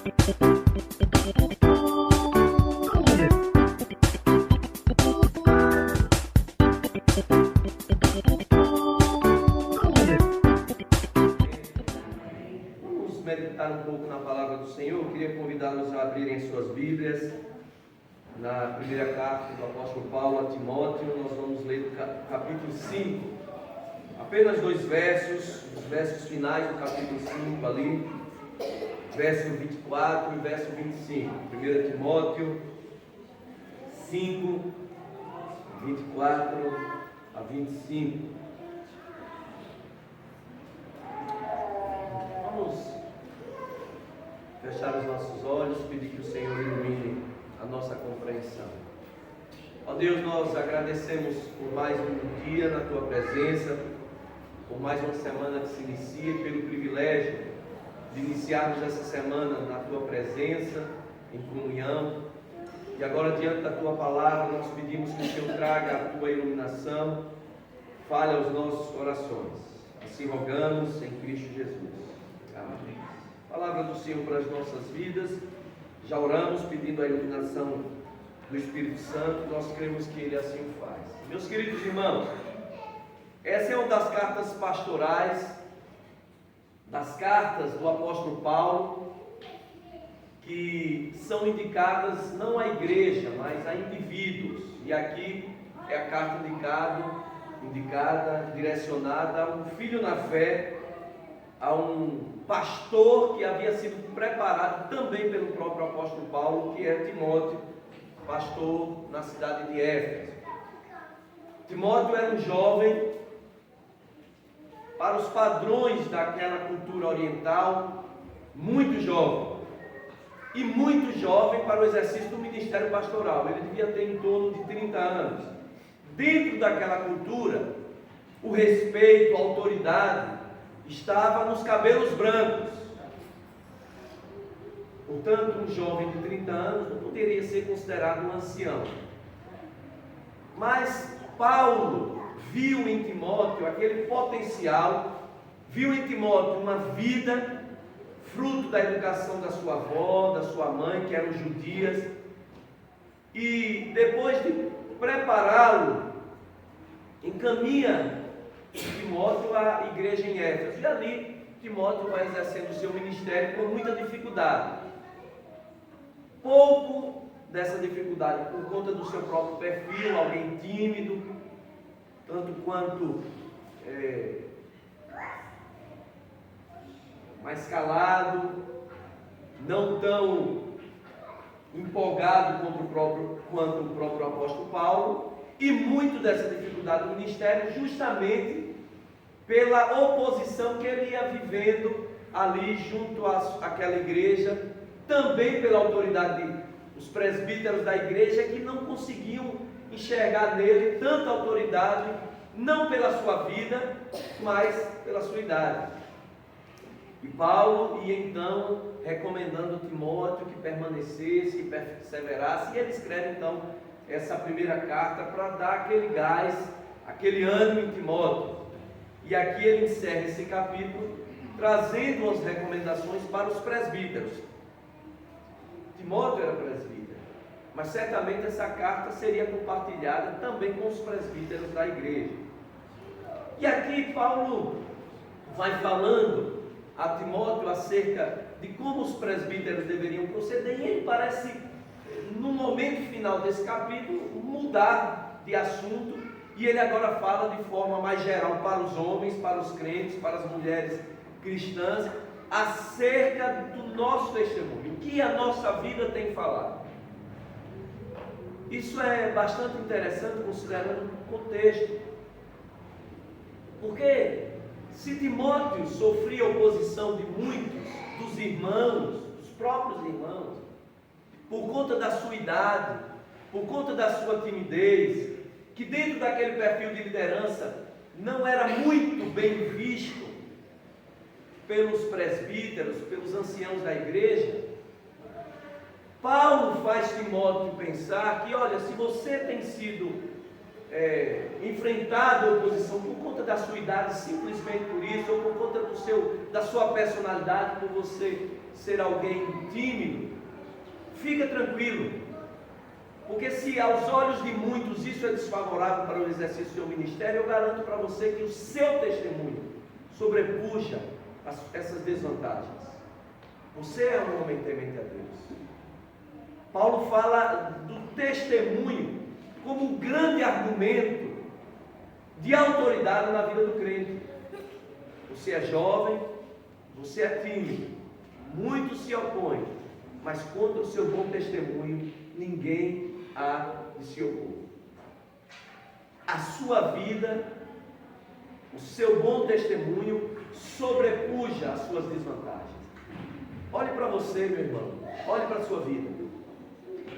Vamos meditar um pouco na palavra do Senhor. Eu queria convidá-los a abrirem suas Bíblias na primeira carta do apóstolo Paulo a Timóteo. Nós vamos ler o capítulo 5, apenas 2 versos, os versos finais do capítulo 5 ali, verso 24 e verso 25. 1 Timóteo 5, 24 a 25. Vamos fechar os nossos olhos, pedir que o Senhor ilumine a nossa compreensão. Ó Deus, nós agradecemos por mais um dia na Tua presença, por mais uma semana que se inicia e pelo privilégio de iniciarmos essa semana na Tua presença, em comunhão. E agora, diante da Tua palavra, nós pedimos que o Senhor traga a Tua iluminação, fale aos nossos corações. Assim rogamos em Cristo Jesus. Amém. Palavra do Senhor para as nossas vidas. Já oramos pedindo a iluminação do Espírito Santo. Nós cremos que Ele assim o faz. Meus queridos irmãos, essa é uma das cartas pastorais, das cartas do apóstolo Paulo, que são indicadas não à igreja, mas a indivíduos. E aqui é a carta indicada, direcionada a um filho na fé, a um pastor que havia sido preparado também pelo próprio apóstolo Paulo, que é Timóteo, pastor na cidade de Éfeso. Timóteo era um jovem, para os padrões daquela cultura oriental, muito jovem, e muito jovem para o exercício do ministério pastoral. Ele devia ter em torno de 30 anos. Dentro daquela cultura, o respeito, a autoridade estava nos cabelos brancos. Portanto, um jovem de 30 anos não poderia ser considerado um ancião. Mas Paulo viu em Timóteo aquele potencial, viu em Timóteo uma vida fruto da educação da sua avó, da sua mãe, que eram judias, e depois de prepará-lo, encaminha Timóteo à igreja em Éfeso. E ali Timóteo vai exercendo o seu ministério com muita dificuldade. Pouco dessa dificuldade por conta do seu próprio perfil, alguém tímido, tanto quanto mais calado, não tão empolgado quanto o próprio apóstolo Paulo, e muito dessa dificuldade do ministério justamente pela oposição que ele ia vivendo ali junto àquela igreja, também pela autoridade dos presbíteros da igreja, que não conseguiam enxergar nele tanta autoridade, não pela sua vida, mas pela sua idade. E Paulo ia então recomendando Timóteo que permanecesse, que perseverasse, e ele escreve então essa primeira carta para dar aquele gás, aquele ânimo em Timóteo. E aqui ele encerra esse capítulo trazendo as recomendações para os presbíteros. Timóteo era presbítero, mas certamente essa carta seria compartilhada também com os presbíteros da igreja. E aqui Paulo vai falando a Timóteo acerca de como os presbíteros deveriam proceder, e ele parece, no momento final desse capítulo, mudar de assunto, e ele agora fala de forma mais geral para os homens, para os crentes, para as mulheres cristãs, acerca do nosso testemunho, o que a nossa vida tem falado. Isso é bastante interessante considerando o contexto, porque se Timóteo sofria oposição de muitos dos irmãos, dos próprios irmãos, por conta da sua idade, por conta da sua timidez, que dentro daquele perfil de liderança não era muito bem visto pelos presbíteros, pelos anciãos da igreja, Paulo faz Timóteo pensar que, olha, se você tem sido enfrentado oposição por conta da sua idade, simplesmente por isso, ou por conta da sua personalidade, por você ser alguém tímido, fica tranquilo, porque se aos olhos de muitos isso é desfavorável para o exercício do seu ministério, eu garanto para você que o seu testemunho sobrepuja essas desvantagens. Você é um homem temente a Deus. Paulo fala do testemunho como um grande argumento de autoridade na vida do crente. Você é jovem, você é tímido, muitos se opõem, mas contra o seu bom testemunho, ninguém há de se opor. A sua vida, o seu bom testemunho sobrepuja as suas desvantagens. Olhe para você, meu irmão, olhe para a sua vida.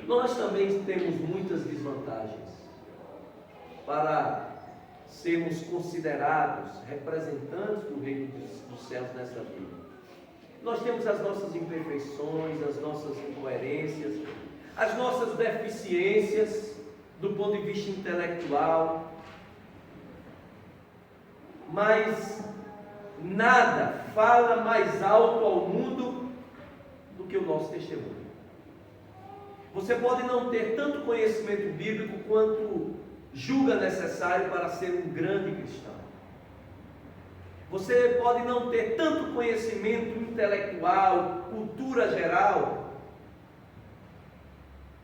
Nós também temos muitas desvantagens para sermos considerados representantes do reino dos céus nessa vida. Nós temos as nossas imperfeições, as nossas incoerências, as nossas deficiências do ponto de vista intelectual, mas nada fala mais alto ao mundo do que o nosso testemunho. Você pode não ter tanto conhecimento bíblico quanto julga necessário para ser um grande cristão. Você pode não ter tanto conhecimento intelectual, cultura geral,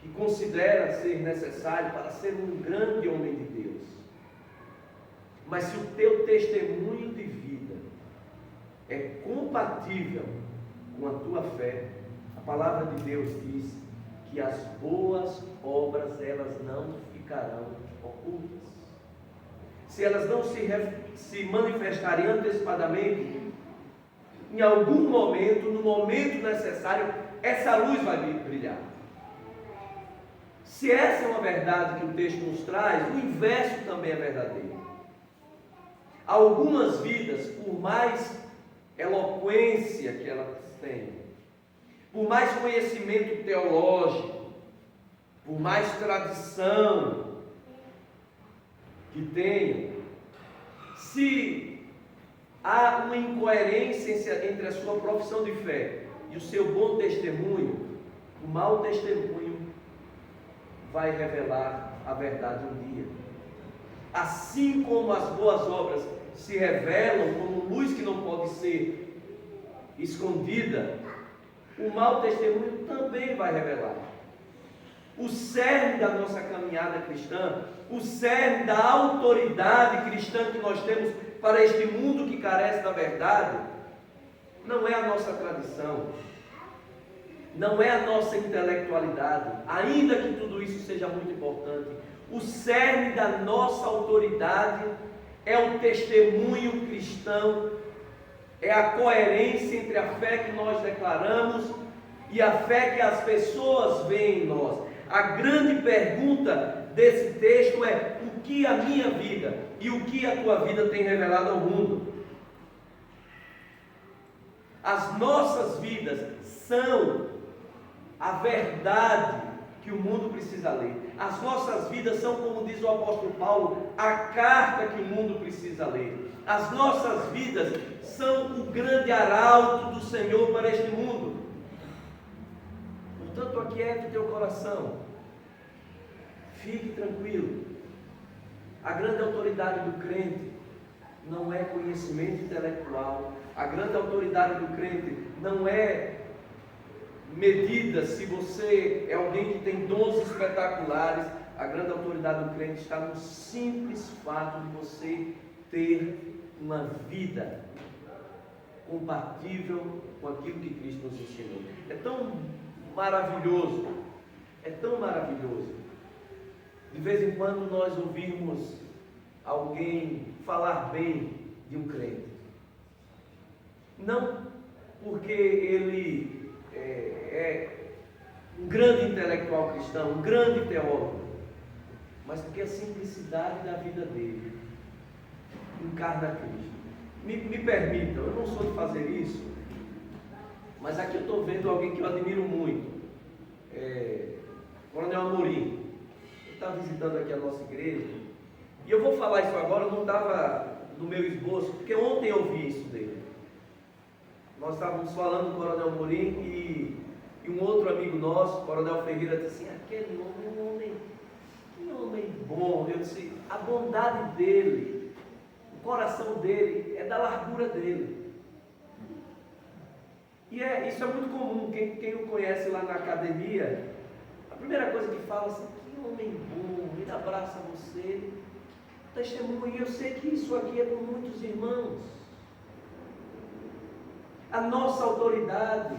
que considera ser necessário para ser um grande homem de Deus. Mas se o teu testemunho de vida é compatível com a tua fé, a palavra de Deus diz que as boas obras, elas não ficarão ocultas. Se elas não se manifestarem antecipadamente, em algum momento, no momento necessário, essa luz vai brilhar. Se essa é uma verdade que o texto nos traz, o inverso também é verdadeiro. Algumas vidas, por mais eloquência que elas tenham, por mais conhecimento teológico, por mais tradição que tenham, se há uma incoerência entre a sua profissão de fé e o seu bom testemunho, o mau testemunho vai revelar a verdade um dia. Assim como as boas obras se revelam como luz que não pode ser escondida, o mau testemunho também vai revelar. O cerne da nossa caminhada cristã, o cerne da autoridade cristã que nós temos para este mundo que carece da verdade, não é a nossa tradição, não é a nossa intelectualidade, ainda que tudo isso seja muito importante. O cerne da nossa autoridade é o testemunho cristão, é a coerência entre a fé que nós declaramos e a fé que as pessoas veem em nós. A grande pergunta desse texto é: o que a minha vida e o que a tua vida tem revelado ao mundo? As nossas vidas são a verdade que o mundo precisa ler. As nossas vidas são, como diz o apóstolo Paulo, a carta que o mundo precisa ler. As nossas vidas são o grande arauto do Senhor para este mundo. Portanto, aquiete o teu coração. Fique tranquilo. A grande autoridade do crente não é conhecimento intelectual. A grande autoridade do crente não é medida se você é alguém que tem dons espetaculares. A grande autoridade do crente está no simples fato de você ter uma vida compatível com aquilo que Cristo nos ensinou. É tão maravilhoso, é tão maravilhoso. De vez em quando nós ouvimos alguém falar bem de um crente. Não porque ele é um grande intelectual cristão, um grande teólogo, mas porque a simplicidade da vida dele encarna Cristo. Me permitam, eu não sou de fazer isso, mas aqui eu estou vendo alguém que eu admiro muito, Coronel Amorim. Ele está visitando aqui a nossa igreja E eu vou falar isso agora, não estava no meu esboço, porque ontem eu ouvi isso dele. Nós estávamos falando do Coronel Morim e um outro amigo nosso, o Coronel Ferreira, disse assim: aquele homem, que homem bom. Eu disse: a bondade dele, o coração dele, é da largura dele. E isso é muito comum. Quem o conhece lá na academia, a primeira coisa que fala assim: que homem bom, ele abraça você, testemunho. E eu sei que isso aqui é com muitos irmãos. A nossa autoridade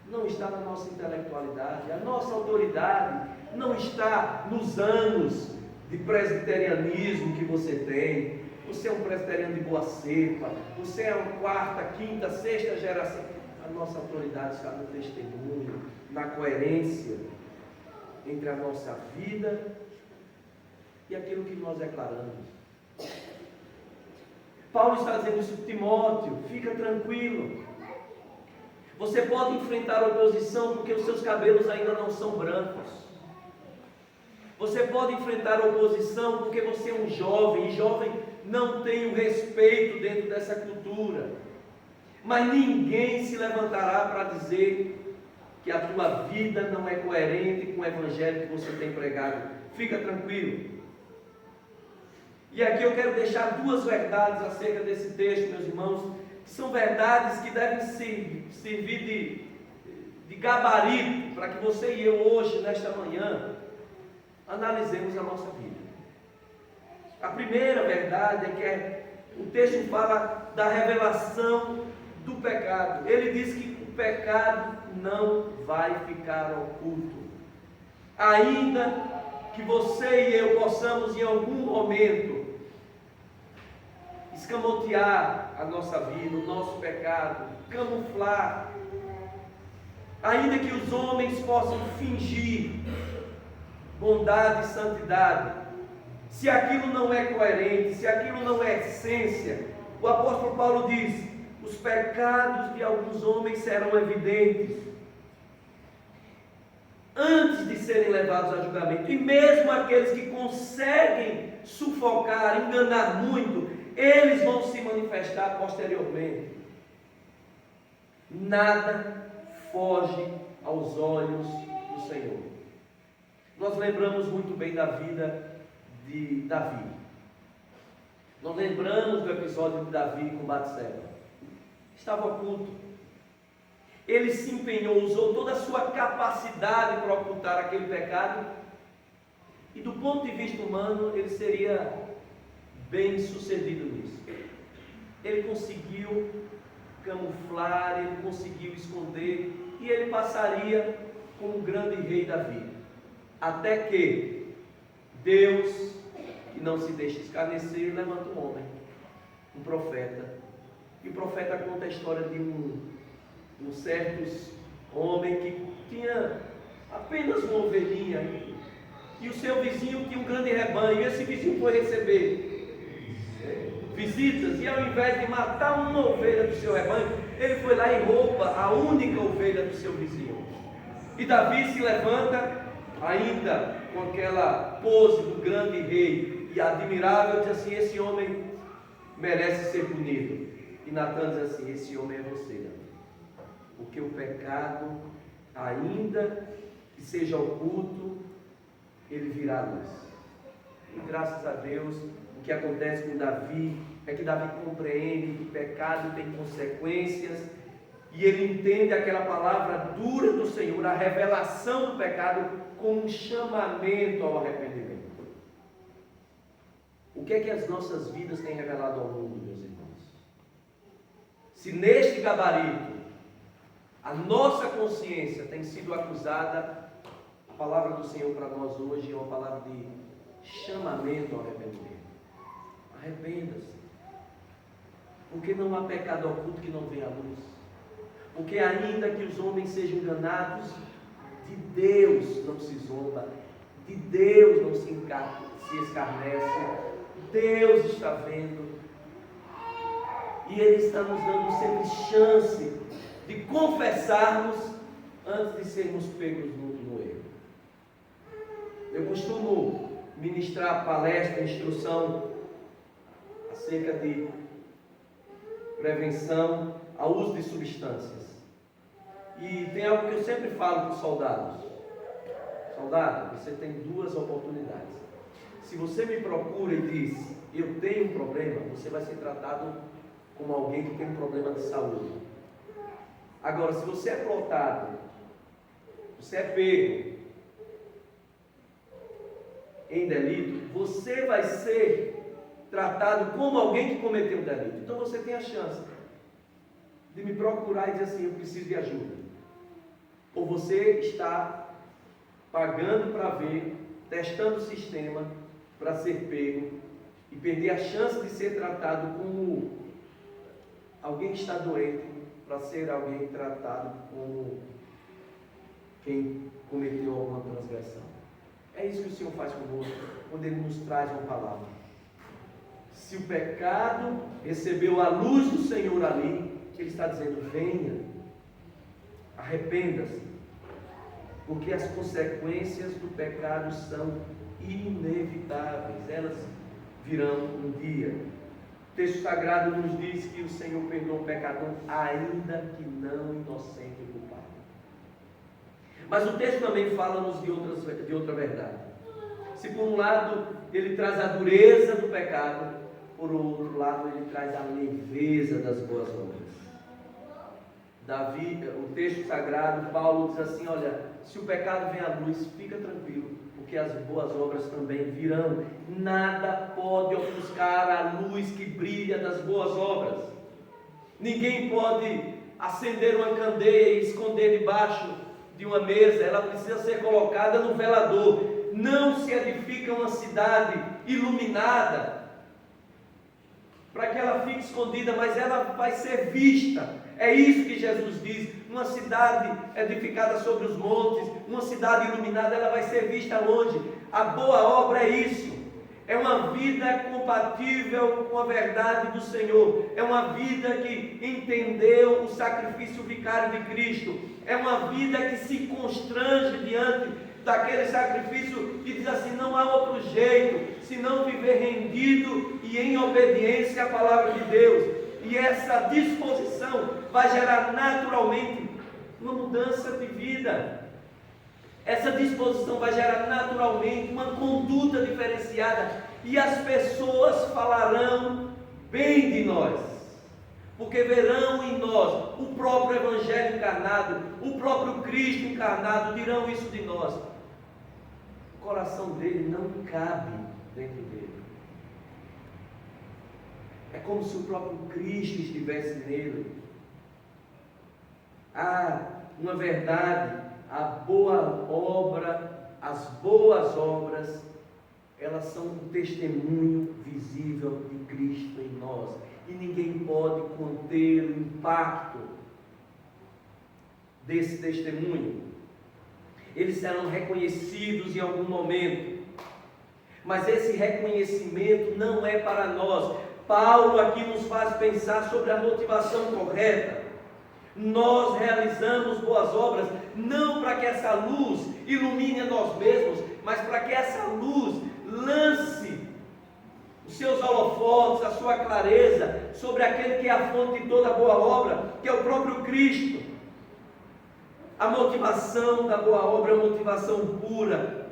não está na nossa intelectualidade, a nossa autoridade não está nos anos de presbiterianismo que você tem. Você é um presbiteriano de boa cepa, você é uma quarta, quinta, sexta geração. A nossa autoridade está no testemunho, na coerência entre a nossa vida e aquilo que nós declaramos. Paulo está dizendo isso para Timóteo: fica tranquilo. Você pode enfrentar a oposição porque os seus cabelos ainda não são brancos. Você pode enfrentar a oposição porque você é um jovem, e jovem não tem o respeito dentro dessa cultura. Mas ninguém se levantará para dizer que a tua vida não é coerente com o evangelho que você tem pregado. Fica tranquilo. E aqui eu quero deixar duas verdades acerca desse texto, meus irmãos, que são verdades que devem servir de gabarito para que você e eu hoje, nesta manhã, analisemos a nossa vida. A primeira verdade é que o texto fala da revelação do pecado. Ele diz que o pecado não vai ficar oculto. Ainda que você e eu possamos em algum momento escamotear a nossa vida, o nosso pecado, camuflar, ainda que os homens possam fingir bondade e santidade, se aquilo não é coerente, se aquilo não é essência, o apóstolo Paulo diz: os pecados de alguns homens serão evidentes antes de serem levados a julgamento, e mesmo aqueles que conseguem sufocar, enganar muito, eles vão se manifestar posteriormente. Nada foge aos olhos do Senhor. Nós lembramos muito bem da vida de Davi. Nós lembramos do episódio de Davi com Batseba. Estava oculto. Ele se empenhou, usou toda a sua capacidade para ocultar aquele pecado. E do ponto de vista humano, ele seria bem sucedido nisso. Ele conseguiu camuflar, ele conseguiu esconder, e ele passaria como um grande rei Davi. Até que Deus, que não se deixa escarnecer, levanta um homem, um profeta. E o profeta conta a história de um certo homem que tinha apenas uma ovelhinha, e o seu vizinho tinha um grande rebanho, e esse vizinho foi receber visitas, e ao invés de matar uma ovelha do seu rebanho, ele foi lá e rouba a única ovelha do seu vizinho. E Davi se levanta, ainda com aquela pose do grande rei e admirável, diz assim: esse homem merece ser punido. E Natan diz assim: esse homem é você, Davi, porque o pecado, ainda que seja oculto, ele virá à luz. E graças a Deus, o que acontece com Davi é que Davi compreende que o pecado tem consequências, e ele entende aquela palavra dura do Senhor, a revelação do pecado, como um chamamento ao arrependimento. O que é que as nossas vidas têm revelado ao mundo, meus irmãos? Se neste gabarito a nossa consciência tem sido acusada, a palavra do Senhor para nós hoje é uma palavra de chamamento ao arrependimento. Arrependa-se. Porque não há pecado oculto que não venha à luz. Porque ainda que os homens sejam enganados, de Deus não se zomba, de Deus não se escarnece. Deus está vendo, e Ele está nos dando sempre chance de confessarmos antes de sermos pegos no erro. Eu costumo ministrar palestra, instrução acerca de prevenção ao uso de substâncias. E tem algo que eu sempre falo para os soldados. Soldado, você tem duas oportunidades. Se você me procura e diz, eu tenho um problema, você vai ser tratado como alguém que tem um problema de saúde. Agora, se você é plotado, você é pego em delito, você vai ser tratado como alguém que cometeu um delito. Então você tem a chance de me procurar e dizer assim, eu preciso de ajuda. Ou você está pagando para ver, testando o sistema para ser pego e perder a chance de ser tratado como alguém que está doente, para ser alguém tratado como quem cometeu alguma transgressão. É isso que o Senhor faz conosco, quando Ele nos traz uma palavra. Se o pecado recebeu a luz do Senhor ali, Ele está dizendo, venha, arrependa-se, porque as consequências do pecado são inevitáveis, elas virão um dia. O texto sagrado nos diz que o Senhor perdoa o pecador, ainda que não inocente e culpado. Mas o texto também fala-nos de outra verdade. Se por um lado ele traz a dureza do pecado, por outro lado ele traz a leveza das boas obras. O texto sagrado, Paulo diz assim, olha, se o pecado vem à luz, fica tranquilo, porque as boas obras também virão. Nada pode ofuscar a luz que brilha das boas obras. Ninguém pode acender uma candeia e esconder debaixo de uma mesa, ela precisa ser colocada no velador. Não se edifica uma cidade iluminada para que ela fique escondida, mas ela vai ser vista. É isso que Jesus diz, uma cidade edificada sobre os montes, uma cidade iluminada, ela vai ser vista longe. A boa obra é isso, é uma vida compatível com a verdade do Senhor, é uma vida que entendeu o sacrifício vicário de Cristo, é uma vida que se constrange diante daquele sacrifício e diz assim, não há outro jeito, senão viver rendido e em obediência à palavra de Deus. E essa disposição vai gerar naturalmente uma mudança de vida. Essa disposição vai gerar naturalmente uma conduta diferenciada. E as pessoas falarão bem de nós. Porque verão em nós o próprio Evangelho encarnado, o próprio Cristo encarnado, dirão isso de nós. O coração dele não cabe dentro dele. É como se o próprio Cristo estivesse nele. Há uma verdade, a boa obra, as boas obras, elas são um testemunho visível de Cristo em nós. E ninguém pode conter o impacto desse testemunho. Eles serão reconhecidos em algum momento. Mas esse reconhecimento não é para nós. Paulo aqui nos faz pensar sobre a motivação correta. Nós realizamos boas obras não para que essa luz ilumine a nós mesmos, mas para que essa luz lance os seus holofotes, a sua clareza sobre aquele que é a fonte de toda boa obra, que é o próprio Cristo. A motivação da boa obra é uma motivação pura,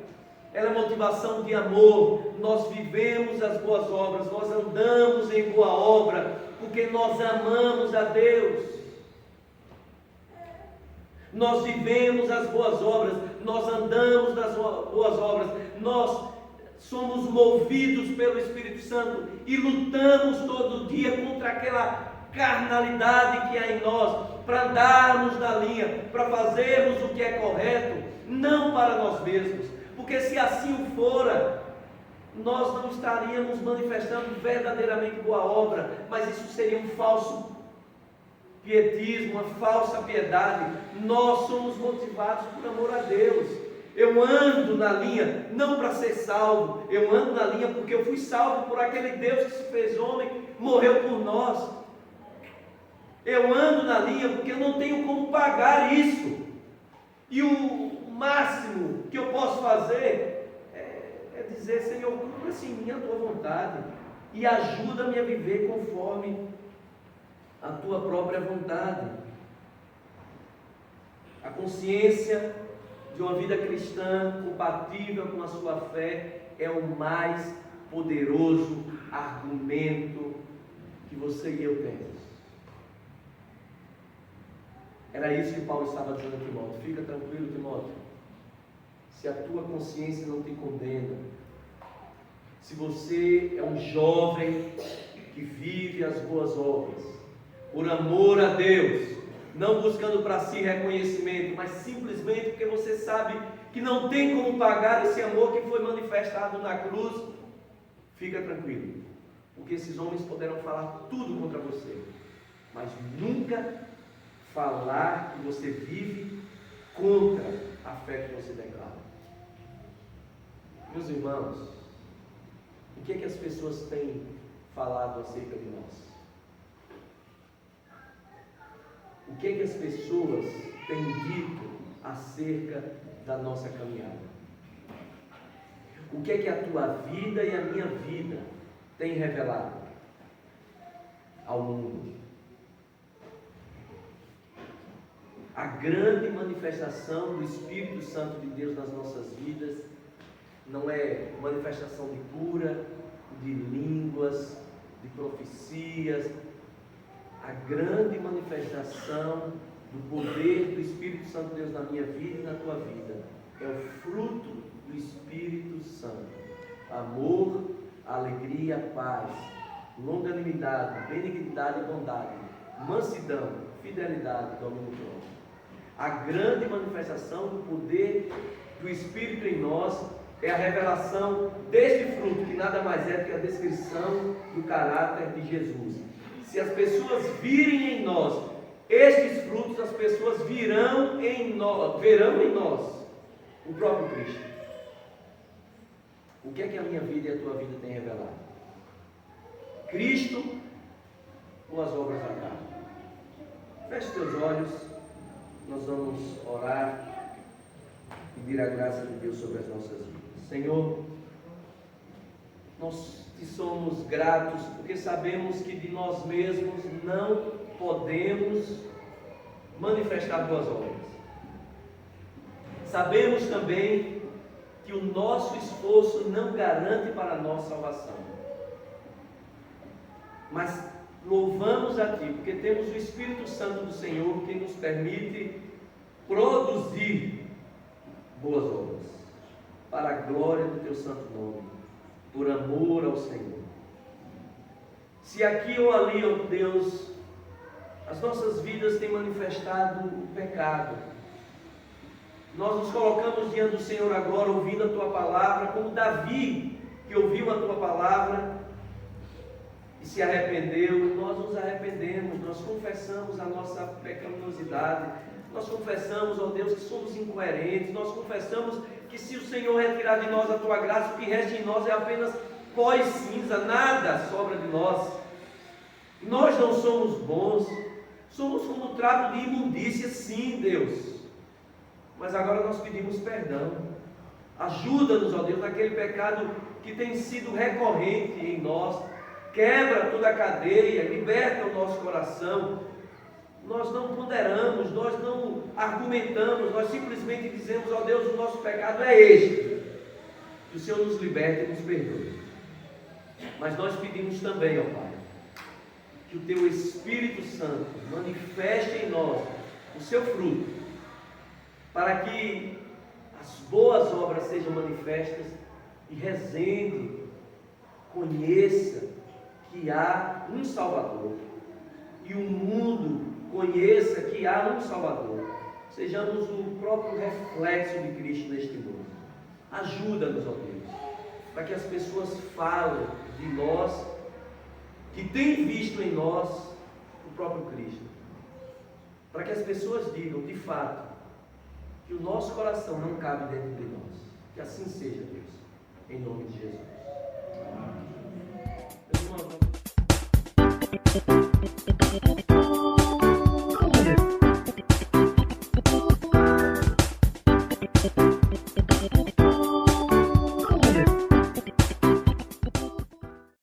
ela é motivação de amor. Nós vivemos as boas obras, nós andamos em boa obra, porque nós amamos a Deus. Nós vivemos as boas obras, nós andamos nas boas obras, nós somos movidos pelo Espírito Santo e lutamos todo dia contra aquela carnalidade que há em nós, para andarmos na linha, para fazermos o que é correto, não para nós mesmos, porque se assim o fora, nós não estaríamos manifestando verdadeiramente boa obra, mas isso seria um falso pietismo, uma falsa piedade. Nós somos motivados por amor a Deus. Eu ando na linha não para ser salvo, eu ando na linha porque eu fui salvo por aquele Deus que se fez homem, morreu por nós. Eu ando na linha porque eu não tenho como pagar isso. E o máximo que eu posso fazer é dizer: Senhor, cumpra-se em mim a tua vontade e ajuda-me a viver conforme a tua própria vontade. A consciência de uma vida cristã compatível com a sua fé é o mais poderoso argumento que você e eu temos. Era isso que Paulo estava dizendo a Timóteo: fica tranquilo, Timóteo, se a tua consciência não te condena, se você é um jovem que vive as boas obras, por amor a Deus, não buscando para si reconhecimento, mas simplesmente porque você sabe que não tem como pagar esse amor que foi manifestado na cruz, fica tranquilo, porque esses homens poderão falar tudo contra você, mas nunca falar que você vive contra a fé que você declara. Meus irmãos, o que é que as pessoas têm falado acerca de nós? O que é que as pessoas têm dito acerca da nossa caminhada? O que é que a tua vida e a minha vida têm revelado ao mundo? A grande manifestação do Espírito Santo de Deus nas nossas vidas não é manifestação de cura, de línguas, de profecias. A grande manifestação do poder do Espírito Santo de Deus na minha vida e na tua vida é o fruto do Espírito Santo: amor, alegria, paz, longanimidade, benignidade e bondade, mansidão, fidelidade, domínio próprio. A grande manifestação do poder do Espírito em nós é a revelação deste fruto, que nada mais é do que a descrição do caráter de Jesus. Se as pessoas virem em nós estes frutos, as pessoas verão em nós o próprio Cristo. O que é que a minha vida e a tua vida têm revelado? Cristo ou as obras da carne? Feche teus olhos, nós vamos orar, pedir a graça de Deus sobre as nossas vidas. Senhor, nós te somos gratos porque sabemos que de nós mesmos não podemos manifestar boas obras. Sabemos também que o nosso esforço não garante para a nossa salvação. Mas louvamos a Ti, porque temos o Espírito Santo do Senhor que nos permite produzir boas obras, para a glória do Teu santo nome, por amor ao Senhor. Se aqui ou ali, ó Deus, as nossas vidas têm manifestado o pecado, nós nos colocamos diante do Senhor agora, ouvindo a Tua palavra, como Davi, que ouviu a Tua palavra e se arrependeu. Nós nos arrependemos, nós confessamos a nossa pecaminosidade, nós confessamos, ó Deus, que somos incoerentes, nós confessamos que se o Senhor retirar de nós a Tua graça, o que resta em nós é apenas pó e cinza, nada sobra de nós. Nós não somos bons, somos como trapo de imundícia, sim, Deus. Mas agora nós pedimos perdão. Ajuda-nos, ó Deus, naquele pecado que tem sido recorrente em nós. Quebra toda a cadeia, liberta o nosso coração. Nós não ponderamos, nós não argumentamos, nós simplesmente dizemos: ó Deus, o nosso pecado é este. Que o Senhor nos liberte e nos perdoe. Mas nós pedimos também, ó Pai, que o Teu Espírito Santo manifeste em nós o Seu fruto, para que as boas obras sejam manifestas e Resende conheça que há um Salvador, e o mundo conheça que há um Salvador. Sejamos o próprio reflexo de Cristo neste mundo. Ajuda-nos, ó Deus, para que as pessoas falem de nós, que têm visto em nós o próprio Cristo, para que as pessoas digam de fato que o nosso coração não cabe dentro de nós. Que assim seja, Deus, em nome de Jesus. Amém.